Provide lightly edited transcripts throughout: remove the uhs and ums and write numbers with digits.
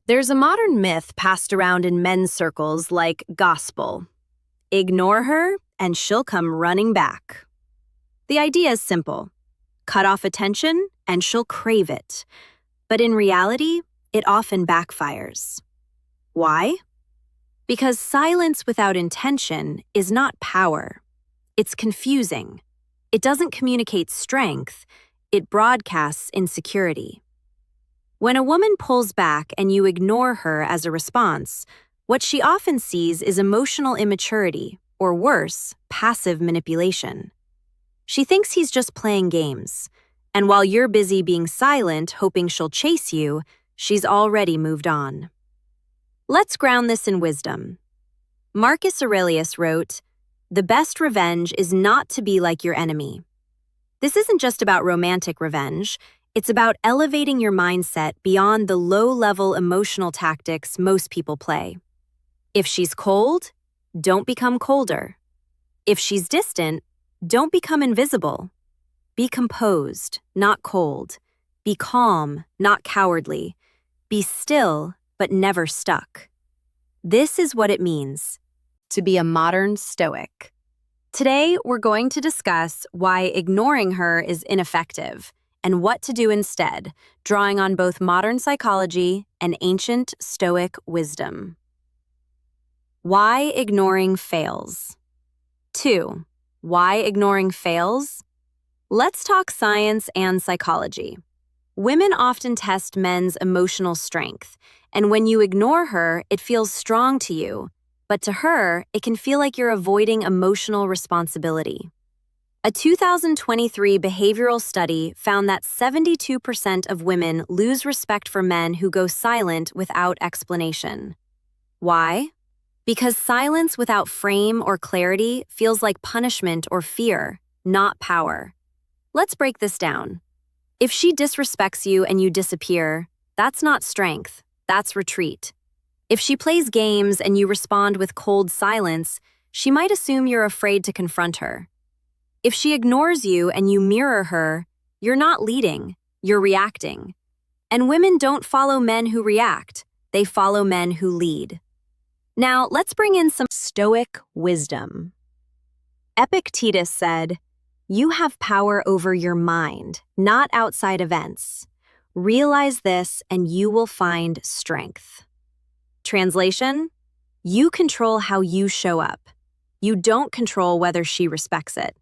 There's a modern myth passed around in men's circles like gospel. Ignore her, and she'll come running back. The idea is simple. Cut off attention, and she'll crave it. But in reality, it often backfires. Why? Because silence without intention is not power. It's confusing. It doesn't communicate strength. It broadcasts insecurity. When a woman pulls back and you ignore her as a response, what she often sees is emotional immaturity, or worse, passive manipulation. She thinks he's just playing games, and while you're busy being silent, hoping she'll chase you, she's already moved on. Let's ground this in wisdom. Marcus Aurelius wrote, "The best revenge is not to be like your enemy." This isn't just about romantic revenge. It's about elevating your mindset beyond the low-level emotional tactics most people play. If she's cold, don't become colder. If she's distant, don't become invisible. Be composed, not cold. Be calm, not cowardly. Be still, but never stuck. This is what it means to be a modern Stoic. Today, we're going to discuss why ignoring her is ineffective and what to do instead, drawing on both modern psychology and ancient Stoic wisdom. Why ignoring fails. 2. Why ignoring fails? Let's talk science and psychology. Women often test men's emotional strength, and when you ignore her, it feels strong to you, but to her, it can feel like you're avoiding emotional responsibility. A 2023 behavioral study found that 72% of women lose respect for men who go silent without explanation. Why? Because silence without frame or clarity feels like punishment or fear, not power. Let's break this down. If she disrespects you and you disappear, that's not strength, that's retreat. If she plays games and you respond with cold silence, she might assume you're afraid to confront her. If she ignores you and you mirror her, you're not leading, you're reacting. And women don't follow men who react, they follow men who lead. Now, let's bring in some Stoic wisdom. Epictetus said, "You have power over your mind, not outside events. Realize this and you will find strength." Translation: you control how you show up. You don't control whether she respects it.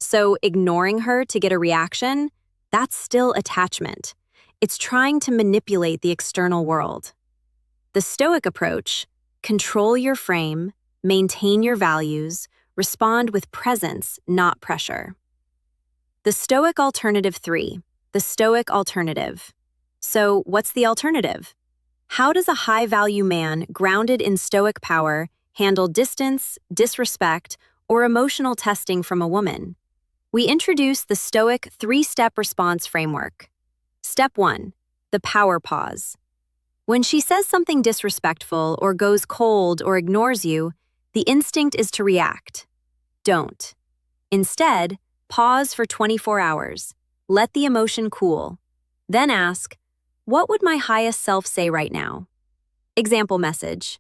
So ignoring her to get a reaction, that's still attachment. It's trying to manipulate the external world. The Stoic approach: control your frame, maintain your values, respond with presence, not pressure. The Stoic alternative 3, the Stoic alternative. So what's the alternative? How does a high-value man grounded in Stoic power handle distance, disrespect, or emotional testing from a woman? We introduce the Stoic 3-step response framework. Step 1, the power pause. When she says something disrespectful or goes cold or ignores you, the instinct is to react. Don't. Instead, pause for 24 hours. Let the emotion cool. Then ask, what would my highest self say right now? Example message: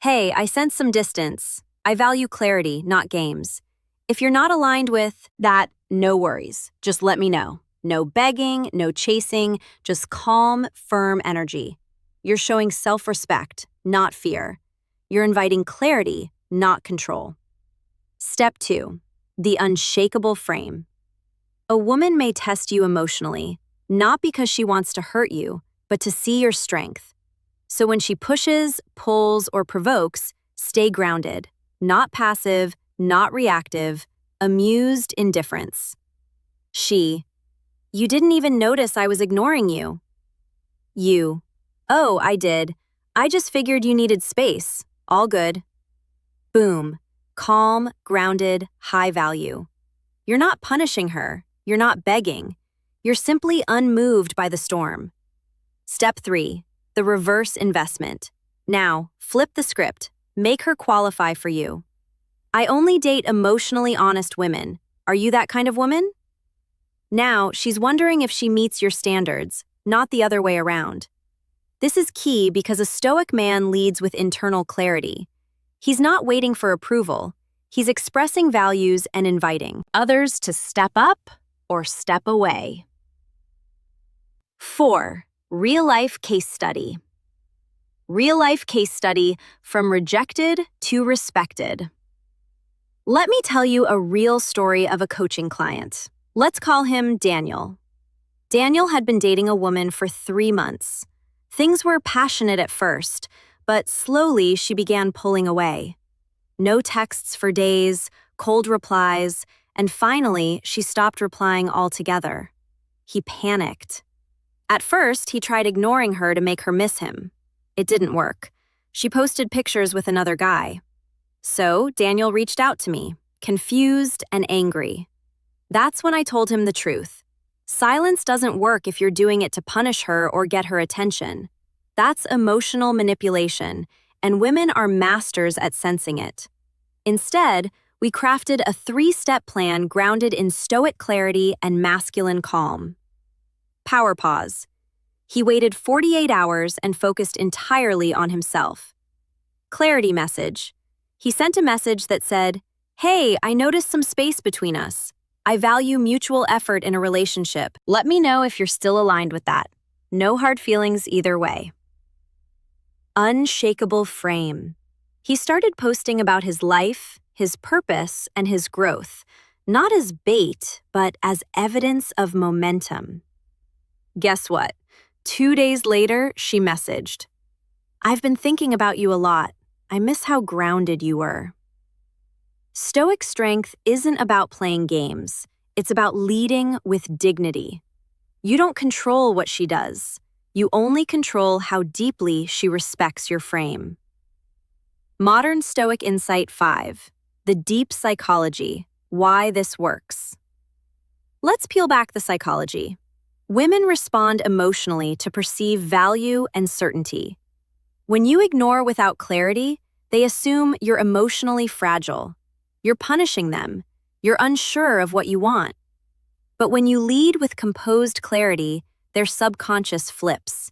"Hey, I sense some distance. I value clarity, not games. If you're not aligned with that, no worries. Just let me know. No begging, no chasing, just calm, firm energy. You're showing self-respect, not fear. You're inviting clarity, not control." Step 2, the unshakable frame. A woman may test you emotionally, not because she wants to hurt you, but to see your strength. So when she pushes, pulls, or provokes, stay grounded, not passive, not reactive, amused indifference. She: "You didn't even notice I was ignoring you." You: "Oh, I did. I just figured you needed space. All good." Boom. Calm, grounded, high value. You're not punishing her. You're not begging. You're simply unmoved by the storm. Step 3, the reverse investment. Now, flip the script. Make her qualify for you. I only date emotionally honest women. Are you that kind of woman? Now, she's wondering if she meets your standards, not the other way around. This is key because a Stoic man leads with internal clarity. He's not waiting for approval. He's expressing values and inviting others to step up or step away. 4. Real-life case study. Real-life case study from rejected to respected. Let me tell you a real story of a coaching client. Let's call him Daniel. Daniel had been dating a woman for 3 months. Things were passionate at first, but slowly she began pulling away. No texts for days, cold replies, and finally she stopped replying altogether. He panicked. At first, he tried ignoring her to make her miss him. It didn't work. She posted pictures with another guy. So Daniel reached out to me, confused and angry. That's when I told him the truth. Silence doesn't work if you're doing it to punish her or get her attention. That's emotional manipulation, and women are masters at sensing it. Instead, we crafted a 3-step plan grounded in Stoic clarity and masculine calm. Power pause. He waited 48 hours and focused entirely on himself. Clarity message. He sent a message that said, "Hey, I noticed some space between us. I value mutual effort in a relationship. Let me know if you're still aligned with that. No hard feelings either way." Unshakable frame. He started posting about his life, his purpose, and his growth, not as bait, but as evidence of momentum. Guess what? 2 days later, she messaged, "I've been thinking about you a lot. I miss how grounded you were." Stoic strength isn't about playing games. It's about leading with dignity. You don't control what she does. You only control how deeply she respects your frame. Modern Stoic Insight 5. The deep psychology. Why this works. Let's peel back the psychology. Women respond emotionally to perceive value and certainty. When you ignore without clarity, they assume you're emotionally fragile. You're punishing them. You're unsure of what you want. But when you lead with composed clarity, their subconscious flips.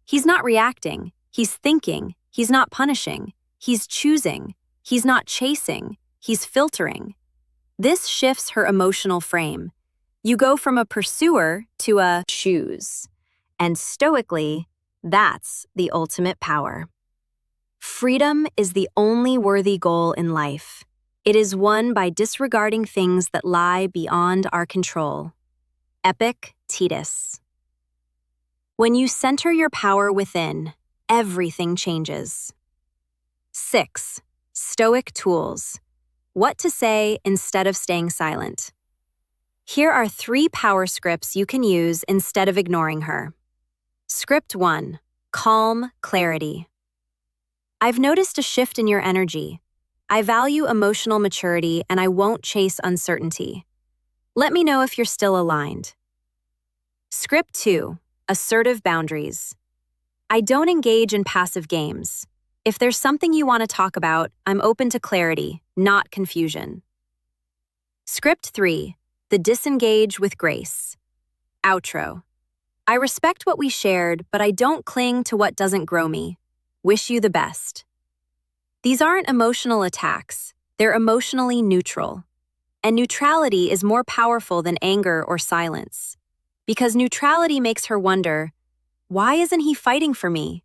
He's not reacting. He's thinking. He's not punishing. He's choosing. He's not chasing. He's filtering. This shifts her emotional frame. You go from a pursuer to a choose. And stoically, that's the ultimate power. Freedom is the only worthy goal in life. It is won by disregarding things that lie beyond our control. Epictetus. When you center your power within, everything changes. 6. Stoic tools. What to say instead of staying silent. Here are 3 power scripts you can use instead of ignoring her. Script 1. Calm clarity. I've noticed a shift in your energy. I value emotional maturity and I won't chase uncertainty. Let me know if you're still aligned. Script 2. Assertive boundaries. I don't engage in passive games. If there's something you want to talk about, I'm open to clarity, not confusion. Script 3. The disengage with grace. Outro. I respect what we shared, but I don't cling to what doesn't grow me. Wish you the best. These aren't emotional attacks. They're emotionally neutral. And neutrality is more powerful than anger or silence. Because neutrality makes her wonder, why isn't he fighting for me?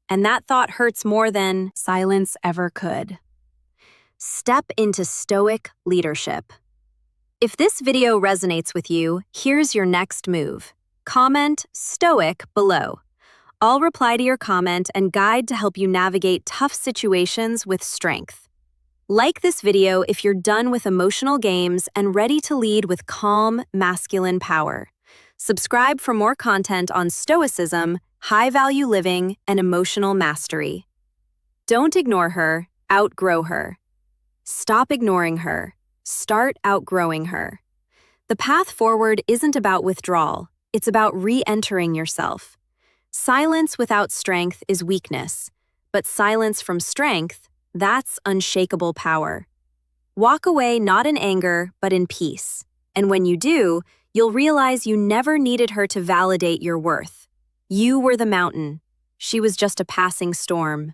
And that thought hurts more than silence ever could. Step into Stoic leadership. If this video resonates with you, here's your next move. Comment Stoic below. I'll reply to your comment and guide to help you navigate tough situations with strength. Like this video if you're done with emotional games and ready to lead with calm, masculine power. Subscribe for more content on Stoicism, high-value living, and emotional mastery. Don't ignore her, outgrow her. Stop ignoring her. Start outgrowing her. The path forward isn't about withdrawal, it's about re-entering yourself. Silence without strength is weakness, but silence from strength, that's unshakable power. Walk away not in anger, but in peace. And when you do, you'll realize you never needed her to validate your worth. You were the mountain. She was just a passing storm.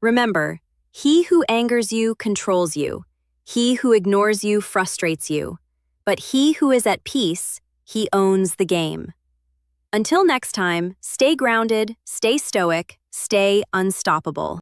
Remember, he who angers you controls you. He who ignores you frustrates you. But he who is at peace, he owns the game. Until next time, stay grounded, stay stoic, stay unstoppable.